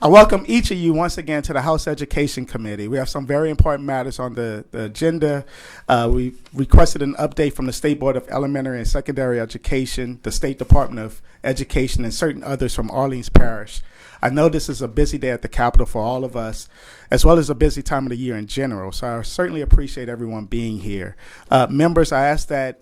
I welcome each of you once again to the House Education Committee. We have some very important matters on the agenda. We requested an update from the State Board of Elementary and Secondary Education, the State Department of Education, and certain others from Orleans Parish. I know this is a busy day at the Capitol for all of us, as well as a busy time of the year in general, so I certainly appreciate everyone being here. Members, I ask that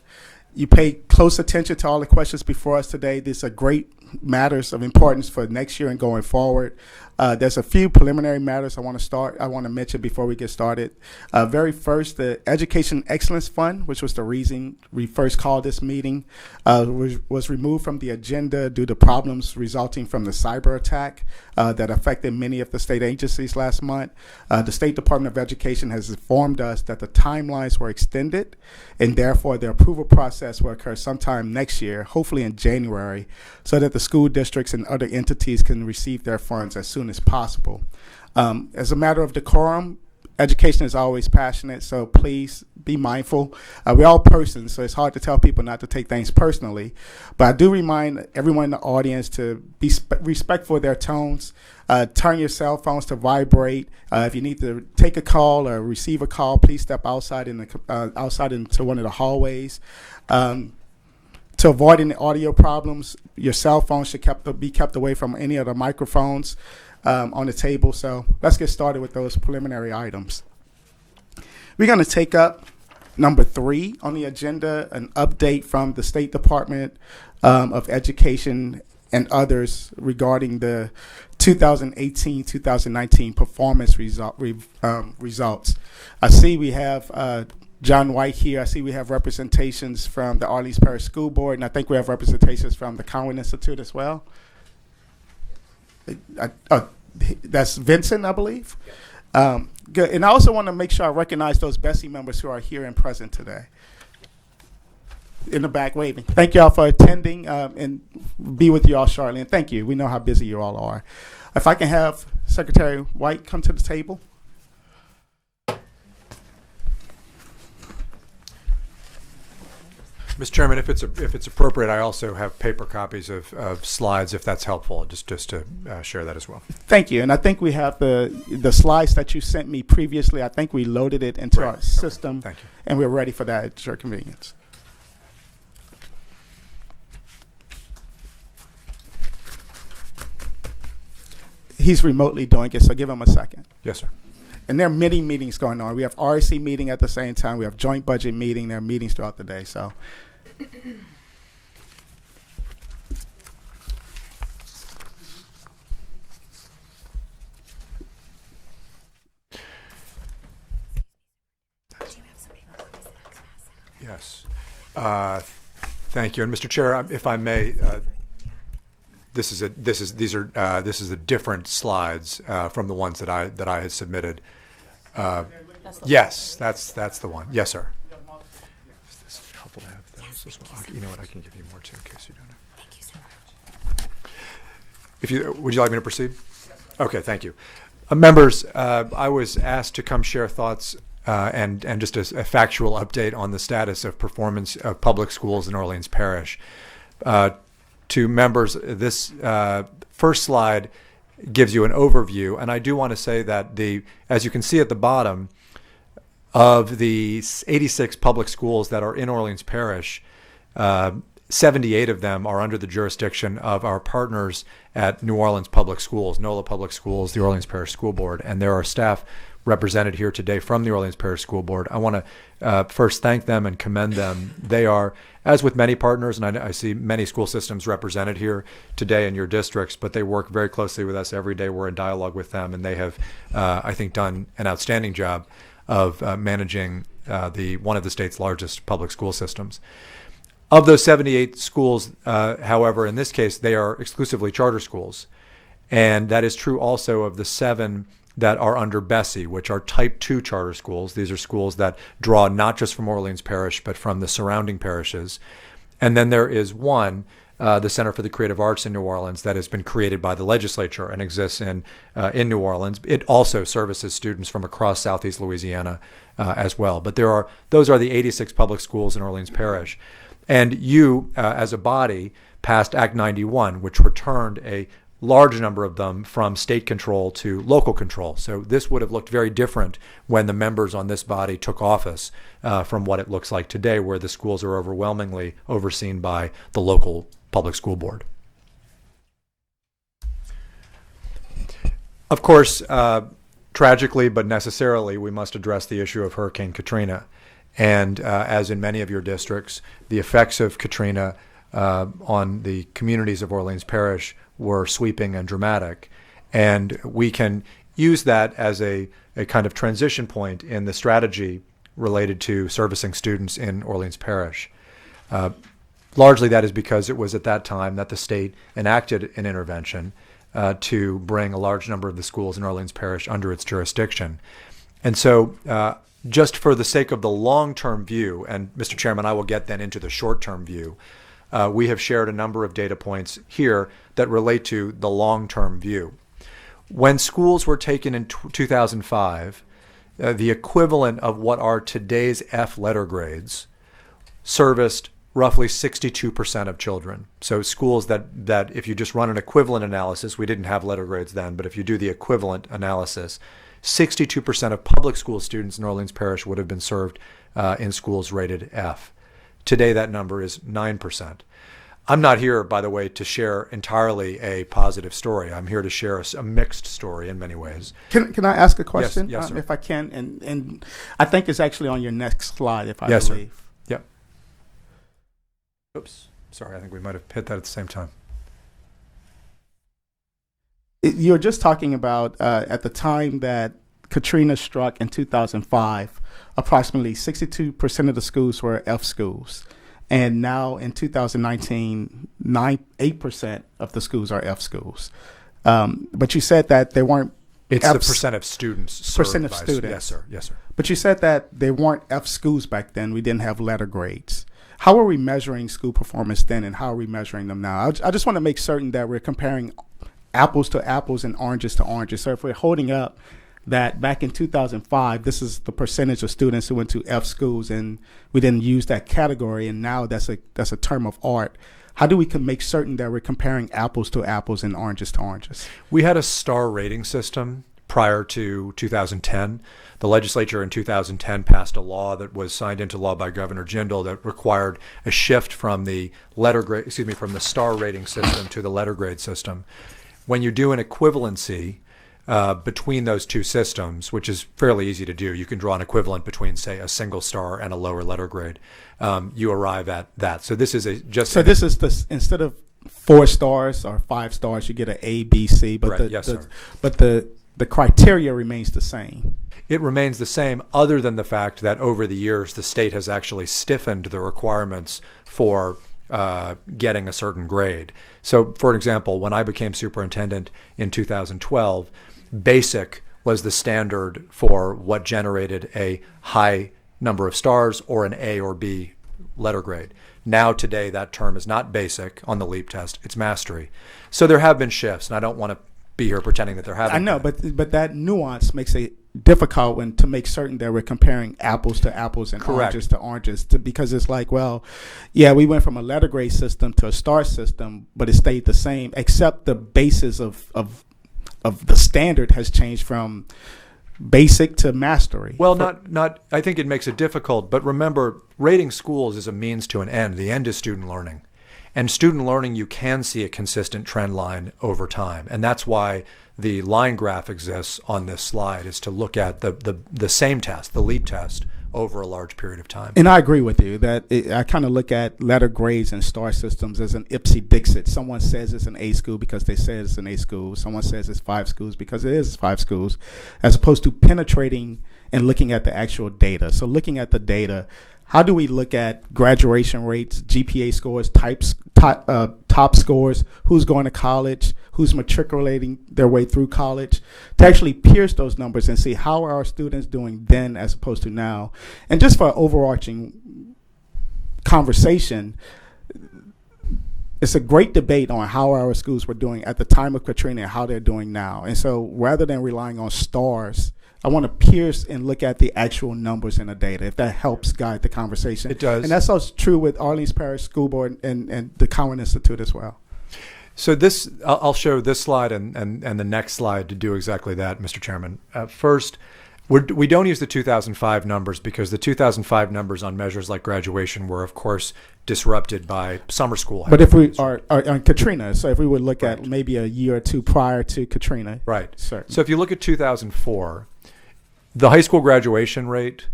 you pay close attention to all the questions before us today. These are great matters of importance for next year and going forward. There's a few preliminary matters I want to mention before we get started. Very first, the Education Excellence Fund, which was the reason we first called this meeting, was removed from the agenda due to problems resulting from the cyber attack that affected many of the state agencies last month. The State Department of Education has informed us that the timelines were extended, and therefore the approval process will occur sometime next year, hopefully in January, so that the school districts and other entities can receive their funds as soon as possible. As a matter of decorum, education is always passionate, so please be mindful. We're all persons, so it's hard to tell people not to take things personally. But I do remind everyone in the audience to be respectful of their tones. Turn your cell phones to vibrate. If you need to take a call or receive a call, please step outside into one of the hallways. To avoid any audio problems, your cell phone should be kept away from any of the microphones on the table. So let's get started with those preliminary items. We're going to take up number 3 on the agenda, an update from the State Department of Education and others regarding the 2018-2019 performance results. I see we have John White here. I see we have representations from the Orleans Parish School Board, and I think we have representations from the Cowan Institute as well. That's Vincent, I believe. Good. And I also want to make sure I recognize those BESI members who are here and present today. In the back waving. Thank you all for attending and be with you all shortly. And thank you. We know how busy you all are. If I can have Secretary White come to the table. Mr. Chairman, if it's appropriate, I also have paper copies of slides, if that's helpful, just to share that as well. Thank you. And I think we have the slides that you sent me previously. I think we loaded it into our system. Okay. Thank you. And we're ready for that at your convenience. He's remotely doing it, so give him a second. Yes, sir. And there are many meetings going on. We have REC meeting at the same time. We have joint budget meeting. There are meetings throughout the day. So, yes. Thank you. And Mr. Chair, if I may, this is the different slides from the ones that I had submitted. Yes, that's the one. Yes, sir. Is this helpful to have those as well? You know what? I can give you more too in case you don't know. Thank you so much. Would you like me to proceed? Yes. Okay. Thank you, members. I was asked to come share thoughts and just a factual update on the status of performance of public schools in Orleans Parish. To members, this first slide gives you an overview, and I do want to say that as you can see at the bottom, of the 86 public schools that are in Orleans Parish, 78 of them are under the jurisdiction of our partners at New Orleans Public Schools, NOLA Public Schools, the Orleans Parish School Board, and there are staff represented here today from the Orleans Parish School Board. I want to first thank them and commend them. They are, as with many partners, and I see many school systems represented here today in your districts, but they work very closely with us every day. We're in dialogue with them, and they have, I think, done an outstanding job of managing one of the state's largest public school systems. Of those 78 schools, however, in this case, they are exclusively charter schools. And that is true also of the 7 that are under BESI, which are Type 2 charter schools. These are schools that draw not just from Orleans Parish, but from the surrounding parishes. And then there is one, the Center for the Creative Arts in New Orleans, that has been created by the legislature and exists in New Orleans. It also services students from across Southeast Louisiana as well. But those are the 86 public schools in Orleans Parish. And you, as a body, passed Act 91, which returned a large number of them from state control to local control. So this would have looked very different when the members on this body took office from what it looks like today, where the schools are overwhelmingly overseen by the local public school board. Of course, tragically but necessarily, we must address the issue of Hurricane Katrina. And as in many of your districts, the effects of Katrina on the communities of Orleans Parish were sweeping and dramatic. And we can use that as a kind of transition point in the strategy related to servicing students in Orleans Parish. Largely that is because it was at that time that the state enacted an intervention to bring a large number of the schools in Orleans Parish under its jurisdiction. And so just for the sake of the long-term view, and Mr. Chairman, I will get then into the short-term view, we have shared a number of data points here that relate to the long-term view. When schools were taken in 2005, the equivalent of what are today's F letter grades serviced roughly 62% of children. So schools that if you just run an equivalent analysis, we didn't have letter grades then, but if you do the equivalent analysis, 62% of public school students in Orleans Parish would have been served in schools rated F. Today, that number is 9%. I'm not here, by the way, to share entirely a positive story. I'm here to share a mixed story in many ways. Can I ask a question? Yes, sir. If I can, and I think it's actually on your next slide, if I Yes, sir. believe. Yep. Oops. Sorry, I think we might have hit that at the same time. You're just talking about at the time that Katrina struck in 2005, approximately 62% of the schools were F schools. And now in 2019, 8% of the schools are F schools. But you said that they weren't It's F the percent of students served percent of by- students. Yes, sir. Yes, sir. But you said that they weren't F schools back then. We didn't have letter grades. How are we measuring school performance then, and how are we measuring them now? I just want to make certain that we're comparing apples to apples and oranges to oranges. So if we're holding up that back in 2005, this is the percentage of students who went to F schools, and we didn't use that category, and now that's a term of art. How do we can make certain that we're comparing apples to apples and oranges to oranges? We had a star rating system prior to 2010. The legislature in 2010 passed a law that was signed into law by Governor Jindal that required a shift from the from the star rating system to the letter grade system. When you do an equivalency between those two systems, which is fairly easy to do, you can draw an equivalent between, say, a single star and a lower letter grade. You arrive at that. So this is this is the instead of 4 stars or 5 stars, you get an A, B, C. But Right, yes, sir. but the criteria remains the same. It remains the same, other than the fact that over the years the state has actually stiffened the requirements for getting a certain grade. So, for example, when I became superintendent in 2012, basic was the standard for what generated a high number of stars or an A or B letter grade. Now, today, that term is not basic on the LEAP test, it's mastery. So there have been shifts, and I don't want to be here pretending that there haven't. I know, been. but that nuance makes it difficult when to make certain that we're comparing apples to apples and Correct. oranges to oranges, because it's like, well, yeah, we went from a letter grade system to a star system, but it stayed the same, except the basis of the standard has changed from basic to mastery. Well, not. I think it makes it difficult, but remember, rating schools is a means to an end. The end is student learning. And student learning, you can see a consistent trend line over time. And that's why the line graph exists on this slide, is to look at the same test, the LEAP test, over a large period of time. And I agree with you that I kind of look at letter grades and star systems as an Ipsy-Dixit. Someone says it's an A school because they say it's an A school. Someone says it's 5 schools because it is 5 schools, as opposed to penetrating and looking at the actual data. So looking at the data, how do we look at graduation rates, GPA scores, top scores, who's going to college, who's matriculating their way through college, to actually pierce those numbers and see how are our students doing then as opposed to now. And just for an overarching conversation, it's a great debate on how our schools were doing at the time of Katrina and how they're doing now. And so rather than relying on stars, I want to pierce and look at the actual numbers in the data, if that helps guide the conversation. It does. And that's also true with Orleans Parish School Board and the Cowan Institute as well. So this, I'll show this slide and the next slide to do exactly that, Mr. Chairman. First, we don't use the 2005 numbers because the 2005 numbers on measures like graduation were, of course, disrupted by summer school. But if we are on Katrina, so if we would look Right. at maybe a year or two prior to Katrina. Right. Certainly. So if you look at 2004, the high school graduation rate,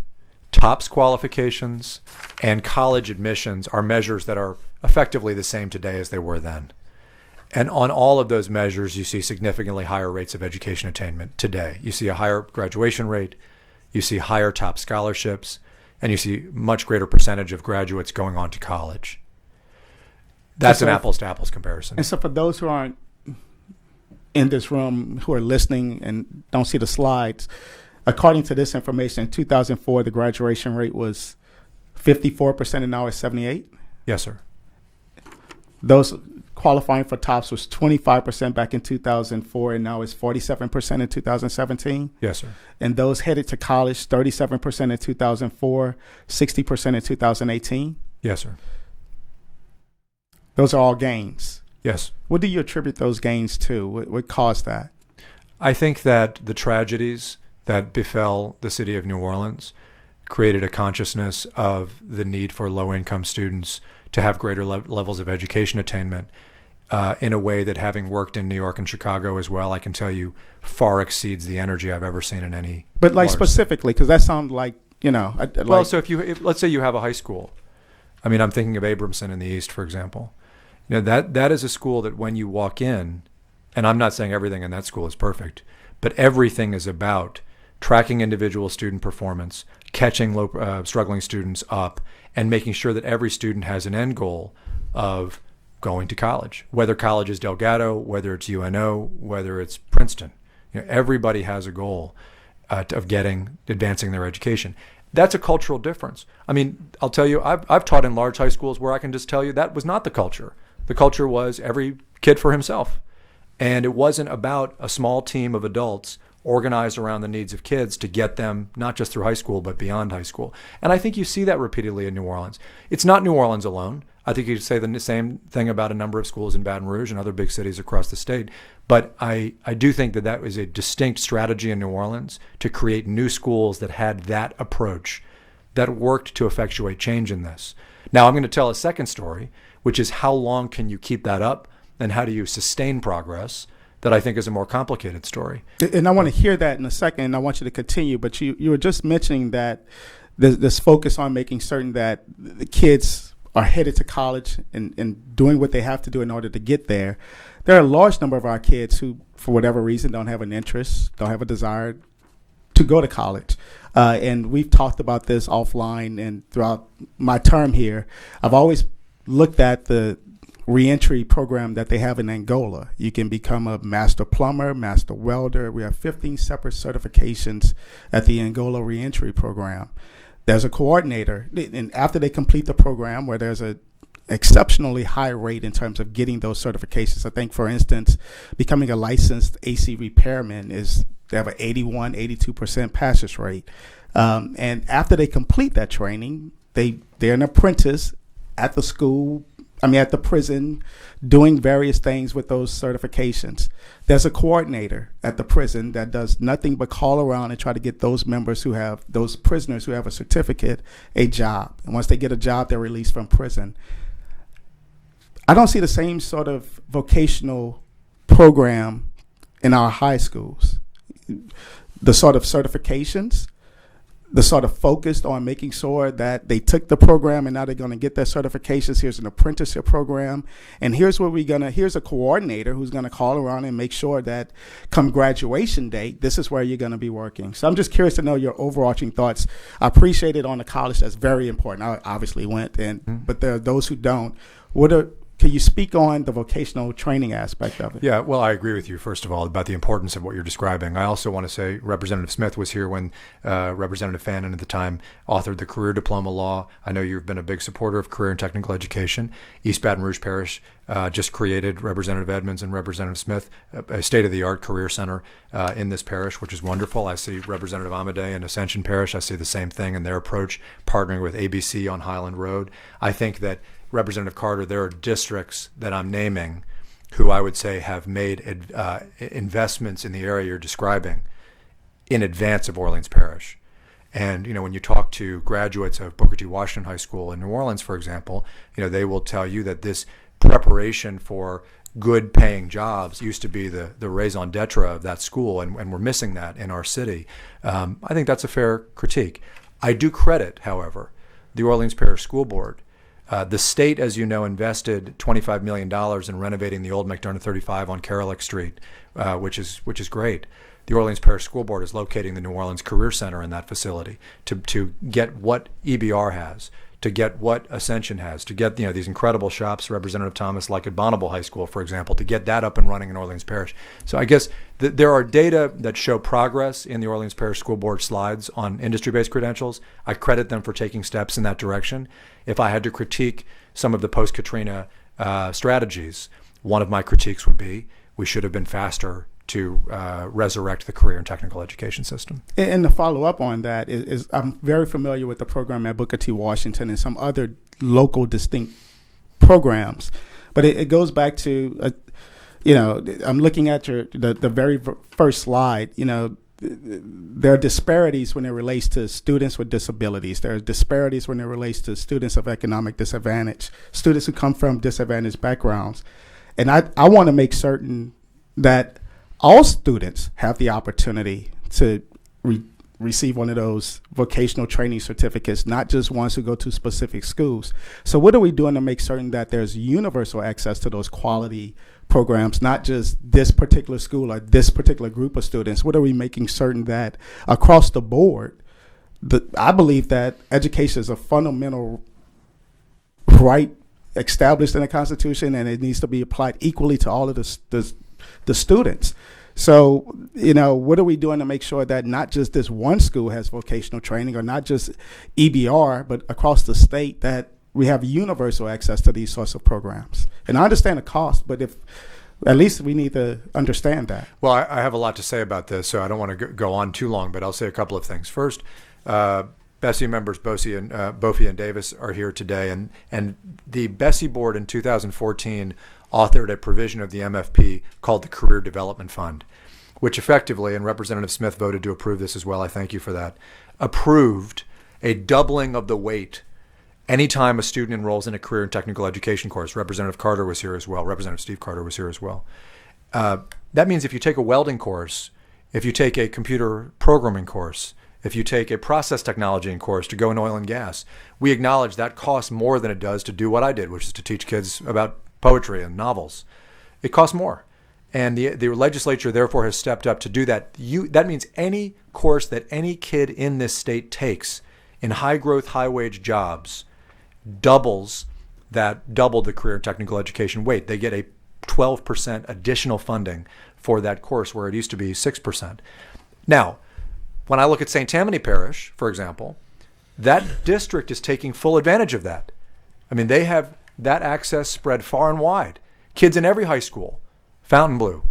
TOPS qualifications, and college admissions are measures that are effectively the same today as they were then. And on all of those measures, you see significantly higher rates of education attainment today. You see a higher graduation rate, you see higher top scholarships, and you see much greater percentage of graduates going on to college. That's an apples to apples comparison. And so for those who aren't in this room, who are listening and don't see the slides, according to this information, in 2004, the graduation rate was 54% and now it's 78%. Yes, sir. Those qualifying for TOPS was 25% back in 2004 and now it's 47% in 2017. Yes, sir. And those headed to college, 37% in 2004, 60% in 2018. Yes, sir. Those are all gains. Yes. What do you attribute those gains to? What caused that? I think that the tragedies that befell the city of New Orleans created a consciousness of the need for low-income students to have greater levels of education attainment in a way that, having worked in New York and Chicago as well, I can tell you far exceeds the energy I've ever seen in any. But like large- specifically, because that sounds like, Well, so if let's say you have a high school. I mean, I'm thinking of Abramson in the East, for example. That is a school that when you walk in, and I'm not saying everything in that school is perfect, but everything is about tracking individual student performance, catching struggling students up, and making sure that every student has an end goal of going to college, whether college is Delgado, whether it's UNO, whether it's Princeton. Everybody has a goal of advancing their education. That's a cultural difference. I mean, I'll tell you, I've taught in large high schools where I can just tell you that was not the culture. The culture was every kid for himself. And it wasn't about a small team of adults organized around the needs of kids to get them not just through high school, but beyond high school. And I think you see that repeatedly in New Orleans. It's not New Orleans alone. I think you could say the same thing about a number of schools in Baton Rouge and other big cities across the state. But I do think that was a distinct strategy in New Orleans to create new schools that had that approach, that worked to effectuate change in this. Now I'm going to tell a second story, which is how long can you keep that up and how do you sustain progress, that I think is a more complicated story. And I want to hear that in a second, and I want you to continue, but you were just mentioning that this focus on making certain that the kids are headed to college and doing what they have to do in order to get there. There are a large number of our kids who, for whatever reason, don't have an interest, don't have a desire to go to college. And we've talked about this offline and throughout my term here. I've always looked at the reentry program that they have in Angola. You can become a master plumber, master welder. We have 15 separate certifications at the Angola reentry program. There's a coordinator, and after they complete the program, where there's a exceptionally high rate in terms of getting those certifications. I think, for instance, becoming a licensed AC repairman they have an 81, 82% passage rate. And after they complete that training, they're an apprentice at the school, at the prison, doing various things with those certifications. There's a coordinator at the prison that does nothing but call around and try to get those prisoners who have a certificate, a job. And once they get a job, they're released from prison. I don't see the same sort of vocational program in our high schools. The sort of certifications, the sort of focused on making sure that they took the program and now they're going to get their certifications. Here's an apprenticeship program. And here's a coordinator who's going to call around and make sure that come graduation date, this is where you're going to be working. So I'm just curious to know your overarching thoughts. I appreciate it on the college. That's very important. I obviously went, but there are those who don't. Can you speak on the vocational training aspect of it? Yeah, well, I agree with you, first of all, about the importance of what you're describing. I also want to say Representative Smith was here when Representative Fannin at the time authored the career diploma law. I know you've been a big supporter of career and technical education. East Baton Rouge Parish just created, Representative Edmonds and Representative Smith, a state-of-the-art career center in this parish, which is wonderful. I see Representative Amadei in Ascension Parish. I see the same thing in their approach, partnering with ABC on Highland Road. I think that Representative Carter, there are districts that I'm naming who I would say have made investments in the area you're describing in advance of Orleans Parish. And, when you talk to graduates of Booker T. Washington High School in New Orleans, for example, they will tell you that this preparation for good paying jobs used to be the raison d'etre of that school, and we're missing that in our city. I think that's a fair critique. I do credit, however, the Orleans Parish School Board. The state, as you know, invested $25 million in renovating the old McDonough 35 on Carolick Street, which is great. The Orleans Parish School Board is locating the New Orleans Career Center in that facility to get what EBR has, to get what Ascension has, to get these incredible shops Representative Thomas like at Bonneville High School, for example, to get that up and running in Orleans Parish. So I guess there are data that show progress in the Orleans Parish School Board slides on industry-based credentials. I credit them for taking steps in that direction. If I had to critique some of the post-Katrina strategies, one of my critiques would be we should have been faster to resurrect the career and technical education system. And to follow up on that is I'm very familiar with the program at Booker T. Washington and some other local distinct programs, but it goes back to, I'm looking at the very first slide. There are disparities when it relates to students with disabilities. There are disparities when it relates to students of economic disadvantage, students who come from disadvantaged backgrounds. And I want to make certain that all students have the opportunity to receive one of those vocational training certificates, not just ones who go to specific schools. So what are we doing to make certain that there's universal access to those quality programs, not just this particular school or this particular group of students? What are we making certain that across the board, I believe that education is a fundamental right established in the Constitution, and it needs to be applied equally to all of the students. So, what are we doing to make sure that not just this one school has vocational training, or not just EBR, but across the state, that we have universal access to these sorts of programs? And I understand the cost, but at least we need to understand that. Well, I have a lot to say about this, so I don't want to go on too long, but I'll say a couple of things. First, Bessie members Bofie and Davis are here today, and the Bessie board in 2014 authored a provision of the MFP called the Career Development Fund, which effectively, and Representative Smith voted to approve this as well, I thank you for that, approved a doubling of the weight anytime a student enrolls in a career and technical education course. Representative Carter was here as well. Representative Steve Carter was here as well. That means if you take a welding course, if you take a computer programming course, if you take a process technology course to go in oil and gas, we acknowledge that costs more than it does to do what I did, which is to teach kids about poetry and novels. It costs more. And the legislature, therefore, has stepped up to do that. That means any course that any kid in this state takes in high-growth, high-wage jobs doubled the career and technical education weight. They get a 12% additional funding for that course, where it used to be 6%. Now, when I look at St. Tammany Parish, for example, that district is taking full advantage of that. I mean, they have that access spread far and wide. Kids in every high school, Fontainebleau,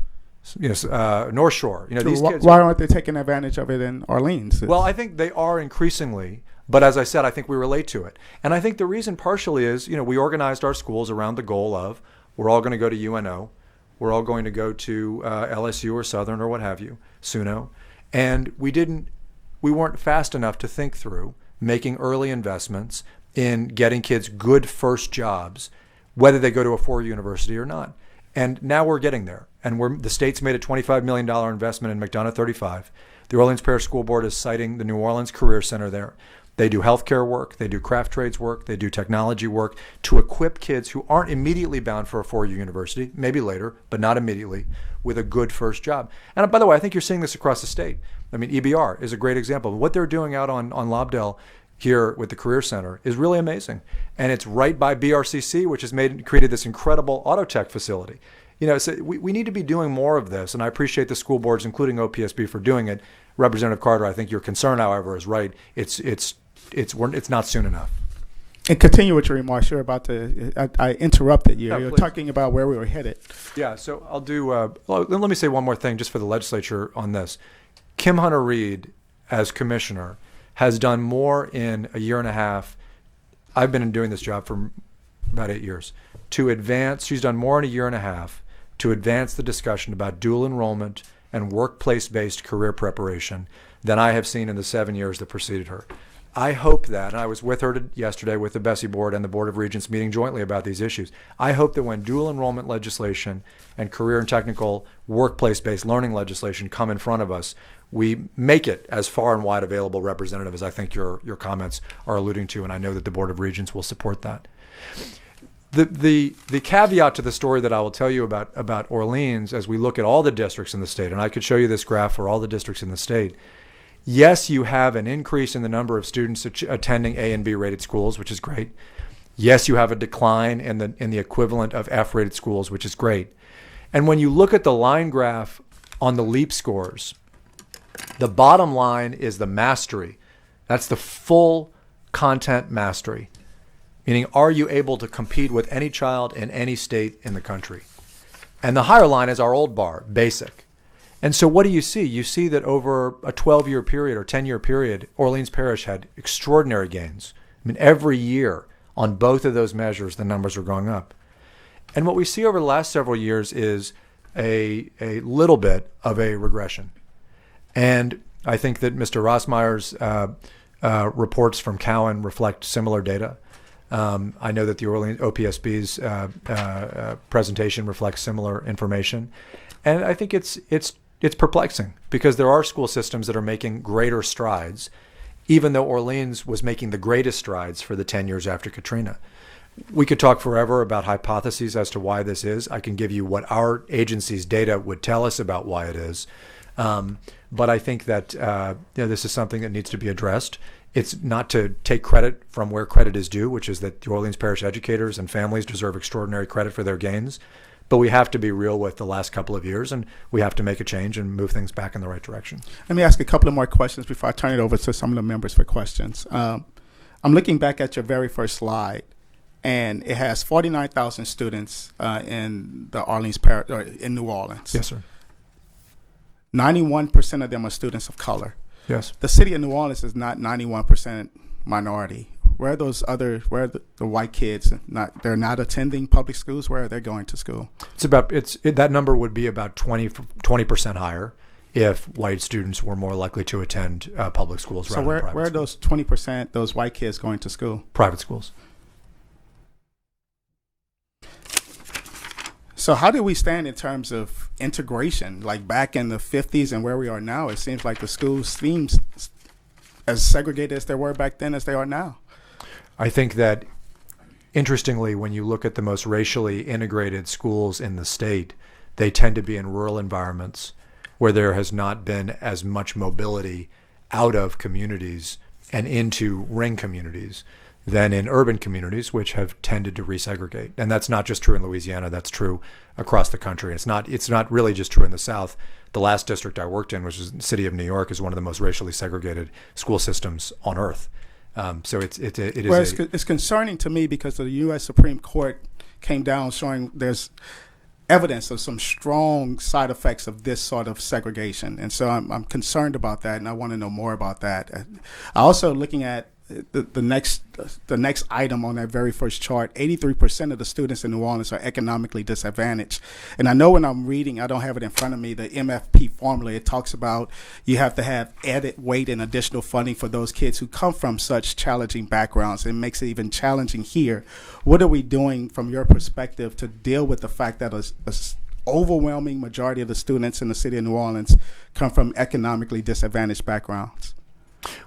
North Shore. These kids. Why aren't they taking advantage of it in Orleans? Well, I think they are increasingly, but as I said, I think we relate to it. And I think the reason partially is, we organized our schools around the goal of we're all going to go to UNO, we're all going to go to LSU or Southern or what have you, SUNO, and we weren't fast enough to think through making early investments in getting kids good first jobs, whether they go to a four-year university or not. And now we're getting there. And the state's made a $25 million investment in McDonough 35. The Orleans Parish School Board is citing the New Orleans Career Center there. They do healthcare work, they do craft trades work, they do technology work to equip kids who aren't immediately bound for a four-year university, maybe later, but not immediately, with a good first job. And by the way, I think you're seeing this across the state. I mean, EBR is a great example. What they're doing out on Lobdell here with the Career Center is really amazing. And it's right by BRCC, which has created this incredible auto tech facility. So we need to be doing more of this, and I appreciate the school boards, including OPSB, for doing it. Representative Carter, I think your concern, however, is right. It's not soon enough. And continue with your remarks. You're about to. I interrupted you. No, You're please. talking about where we were headed. Yeah. So I'll do. Let me say one more thing, just for the legislature on this. Kim Hunter-Reid, as commissioner, has done more in a year and a half. I've been doing this job for about 8 years. To advance, she's done more in a year and a half to advance the discussion about dual enrollment and workplace-based career preparation than I have seen in the 7 years that preceded her. I hope that, and I was with her yesterday with the Bessie Board and the Board of Regents meeting jointly about these issues. I hope that when dual enrollment legislation and career and technical workplace-based learning legislation come in front of us, we make it as far and wide available representative as I think your comments are alluding to, and I know that the Board of Regents will support that. The caveat to the story that I will tell you about Orleans, as we look at all the districts in the state, and I could show you this graph for all the districts in the state. Yes, you have an increase in the number of students attending A and B rated schools, which is great. Yes, you have a decline in the equivalent of F rated schools, which is great. And when you look at the line graph on the LEAP scores, the bottom line is the mastery. That's the full content mastery, meaning are you able to compete with any child in any state in the country? And the higher line is our old bar, basic. And so what do you see? You see that over a 12-year period or 10-year period, Orleans Parish had extraordinary gains. I mean, every year on both of those measures, the numbers are going up. And what we see over the last several years is a little bit of a regression. And I think that Mr. Rossmeyer's reports from Cowan reflect similar data. I know that the Orleans OPSB's presentation reflects similar information. And I think it's perplexing because there are school systems that are making greater strides, even though Orleans was making the greatest strides for the 10 years after Katrina. We could talk forever about hypotheses as to why this is. I can give you what our agency's data would tell us about why it is. But I think that this is something that needs to be addressed. It's not to take credit from where credit is due, which is that the Orleans Parish educators and families deserve extraordinary credit for their gains. But we have to be real with the last couple of years, and we have to make a change and move things back in the right direction. Let me ask a couple of more questions before I turn it over to some of the members for questions. I'm looking back at your very first slide, and it has 49,000 students in the Orleans Parish, or in New Orleans. Yes, sir. 91% of them are students of color. Yes. The city of New Orleans is not 91% minority. Where are those other? Where are the white kids? They're not attending public schools. Where are they going to school? That number would be about 20% higher if white students were more likely to attend public schools rather than private schools. So where are those 20%, those white kids going to school? Private schools. So how do we stand in terms of integration? Like back in the 50s and where we are now, it seems like the schools seems as segregated as they were back then as they are now. I think that, interestingly, when you look at the most racially integrated schools in the state, they tend to be in rural environments where there has not been as much mobility out of communities and into ring communities than in urban communities, which have tended to resegregate. And that's not just true in Louisiana, that's true across the country. It's not really just true in the South. The last district I worked in, which is the city of New York, is one of the most racially segregated school systems on earth. So it is. Well, it's concerning to me because the U.S. Supreme Court came down showing there's evidence of some strong side effects of this sort of segregation, and so I'm concerned about that, and I want to know more about that. I also looking at the next item on that very first chart. 83% of the students in New Orleans are economically disadvantaged, and I know when I'm reading, I don't have it in front of me, the MFP formula. It talks about you have to have added weight and additional funding for those kids who come from such challenging backgrounds. It makes it even challenging here. What are we doing from your perspective to deal with the fact that a overwhelming majority of the students in the city of New Orleans come from economically disadvantaged backgrounds?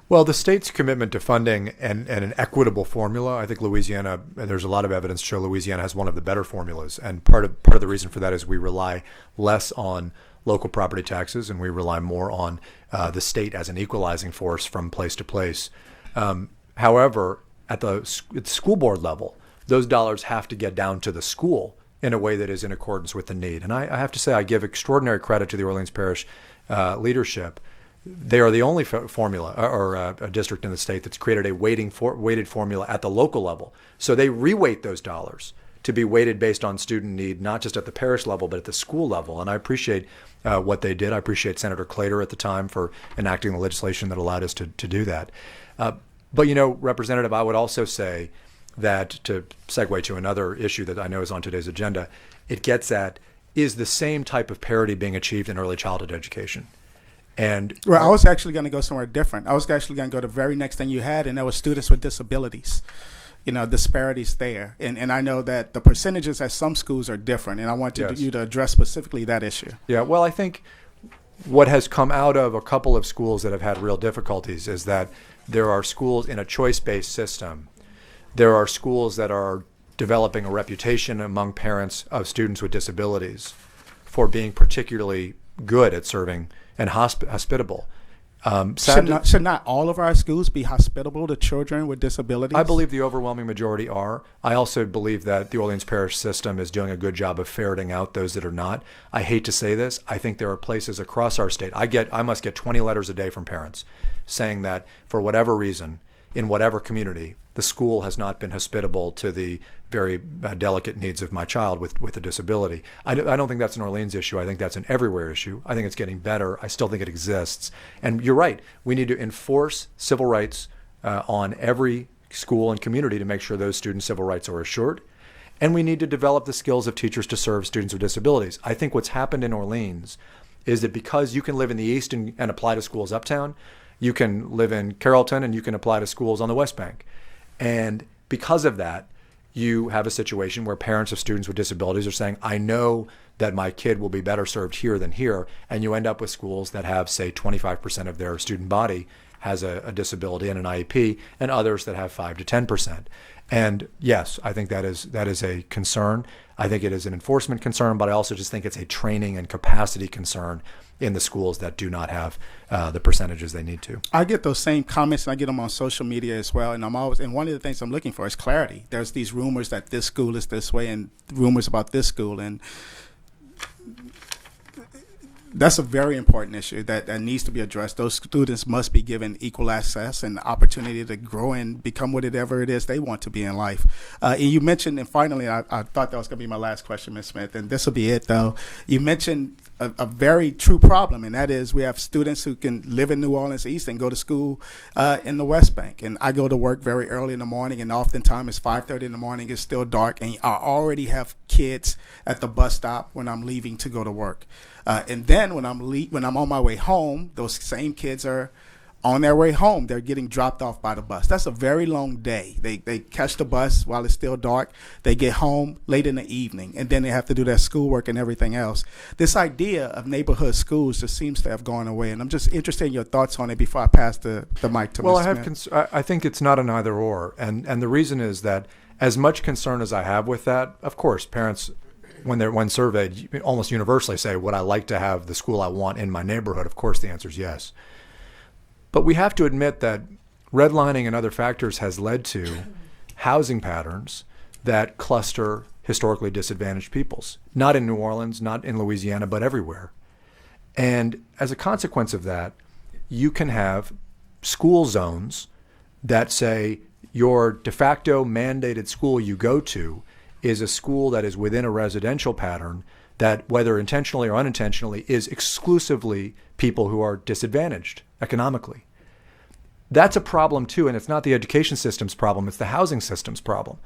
Well, the state's commitment to funding and an equitable formula, I think Louisiana, there's a lot of evidence to show Louisiana has one of the better formulas. And part of the reason for that is we rely less on local property taxes and we rely more on the state as an equalizing force from place to place. However, at the school board level, those dollars have to get down to the school in a way that is in accordance with the need. And I have to say I give extraordinary credit to the Orleans Parish leadership. They are the only formula or a district in the state that's created a weighted formula at the local level. So they reweight those dollars to be weighted based on student need, not just at the parish level, but at the school level. And I appreciate what they did. I appreciate Senator Claytor at the time for enacting the legislation that allowed us to do that. But, Representative, I would also say that, to segue to another issue that I know is on today's agenda, it gets at is the same type of parity being achieved in early childhood education. And Well, I was actually going to go somewhere different. I was actually going to go to the very next thing you had, and that was students with disabilities. Disparities there. And I know that the percentages at some schools are different, and I want Yes. you to address specifically that issue. Yeah, well, I think what has come out of a couple of schools that have had real difficulties is that there are schools in a choice-based system. There are schools that are developing a reputation among parents of students with disabilities for being particularly good at serving and hospitable. Should not all of our schools be hospitable to children with disabilities? I believe the overwhelming majority are. I also believe that the Orleans Parish system is doing a good job of ferreting out those that are not. I hate to say this. I think there are places across our state. I must get 20 letters a day from parents saying that for whatever reason, in whatever community, the school has not been hospitable to the very delicate needs of my child with a disability. I don't think that's an Orleans issue. I think that's an everywhere issue. I think it's getting better. I still think it exists. And you're right. We need to enforce civil rights on every school and community to make sure those students' civil rights are assured. And we need to develop the skills of teachers to serve students with disabilities. I think what's happened in Orleans is that because you can live in the East and apply to schools uptown, you can live in Carrollton and you can apply to schools on the West Bank. And because of that, you have a situation where parents of students with disabilities are saying, I know that my kid will be better served here than here. And you end up with schools that have, say, 25% of their student body has a disability and an IEP, and others that have 5 to 10%. And yes, I think that is a concern. I think it is an enforcement concern, but I also just think it's a training and capacity concern in the schools that do not have the percentages they need to. I get those same comments, and I get them on social media as well. And one of the things I'm looking for is clarity. There's these rumors that this school is this way, and rumors about this school, and that's a very important issue that needs to be addressed. Those students must be given equal access and opportunity to grow and become whatever it is they want to be in life. And you mentioned, and finally, I thought that was going to be my last question, Ms. Smith, and this will be it, though. You mentioned a very true problem, and that is we have students who can live in New Orleans East and go to school in the West Bank. And I go to work very early in the morning, and oftentimes it's 5:30 in the morning. It's still dark, and I already have kids at the bus stop when I'm leaving to go to work. And then when I'm on my way home, those same kids are on their way home. They're getting dropped off by the bus. That's a very long day. They catch the bus while it's still dark. They get home late in the evening, and then they have to do their schoolwork and everything else. This idea of neighborhood schools just seems to have gone away, and I'm just interested in your thoughts on it before I pass the mic to Ms. Smith. I think it's not an either or, and the reason is that as much concern as I have with that, of course, parents, when surveyed, almost universally say, would I like to have the school I want in my neighborhood? Of course, the answer is yes. But we have to admit that redlining and other factors has led to housing patterns that cluster historically disadvantaged peoples, not in New Orleans, not in Louisiana, but everywhere. And as a consequence of that, you can have school zones that say your de facto mandated school you go to is a school that is within a residential pattern that, whether intentionally or unintentionally, is exclusively people who are disadvantaged economically. That's a problem too, and it's not the education system's problem, it's the housing system's problem.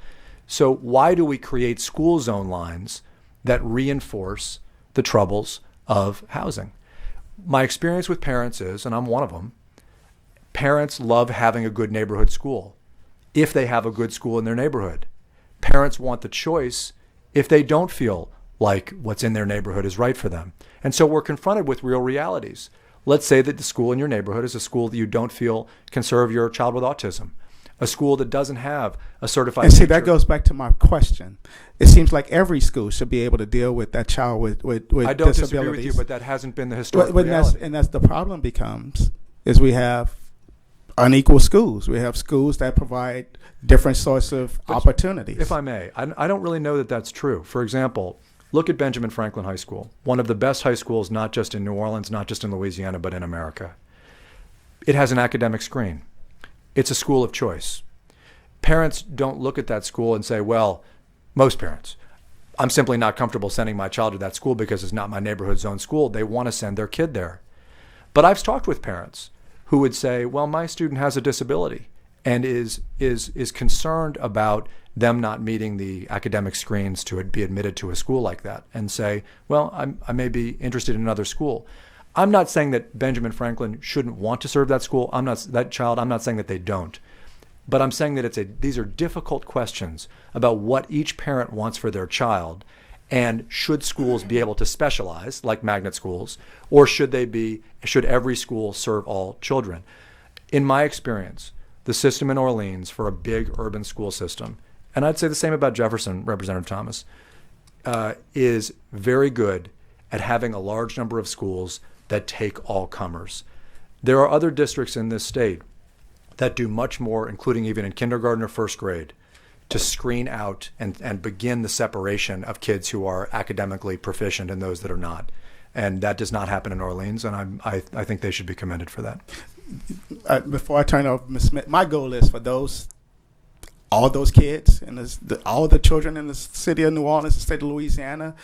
So why do we create school zone lines that reinforce the troubles of housing? My experience with parents is, and I'm one of them, parents love having a good neighborhood school if they have a good school in their neighborhood. Parents want the choice if they don't feel like what's in their neighborhood is right for them. And so we're confronted with real realities. Let's say that the school in your neighborhood is a school that you don't feel can serve your child with autism, a school that doesn't have a certified And see, teacher. that goes back to my question. It seems like every school should be able to deal with that child with I don't disabilities. disagree with you, but that hasn't been the historical But reality. that's the problem becomes, is we have unequal schools. We have schools that provide different sorts of opportunities. If I may, I don't really know that that's true. For example, look at Benjamin Franklin High School, one of the best high schools, not just in New Orleans, not just in Louisiana, but in America. It has an academic screen. It's a school of choice. Parents don't look at that school and say, well, most parents, I'm simply not comfortable sending my child to that school because it's not my neighborhood zone school. They want to send their kid there. But I've talked with parents who would say, well, my student has a disability, and is concerned about them not meeting the academic screens to be admitted to a school like that, and say, well, I may be interested in another school. I'm not saying that Benjamin Franklin shouldn't want to serve that school. I'm not saying that they don't. But I'm saying that these are difficult questions about what each parent wants for their child, and should schools be able to specialize like magnet schools, or should every school serve all children? In my experience, the system in Orleans for a big urban school system, and I'd say the same about Jefferson, Representative Thomas, is very good at having a large number of schools that take all comers. There are other districts in this state that do much more, including even in kindergarten or first grade, to screen out and begin the separation of kids who are academically proficient and those that are not. And that does not happen in Orleans, and I think they should be commended for that. Before I turn it over to Ms. Smith, my goal is for all those kids and all the children in the city of New Orleans, the state of Louisiana,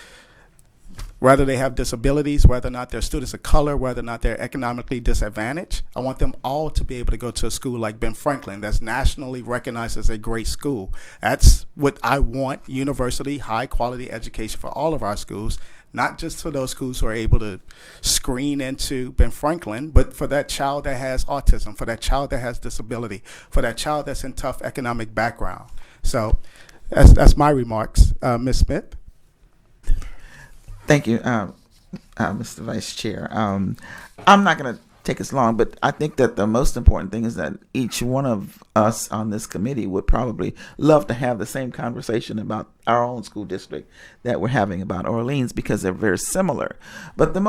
whether they have disabilities, whether or not they're students of color, whether or not they're economically disadvantaged, I want them all to be able to go to a school like Ben Franklin that's nationally recognized as a great school. That's what I want: university, high quality education for all of our schools, not just for those schools who are able to screen into Ben Franklin, but for that child that has autism, for that child that has disability, for that child that's in tough economic background. So that's my remarks. Ms. Smith? Thank you, Mr. Vice Chair. I'm not going to take us long, but I think that the most important thing is that each one of us on this committee would probably love to have the same conversation about our own school district that we're having about Orleans, because they're very similar. But the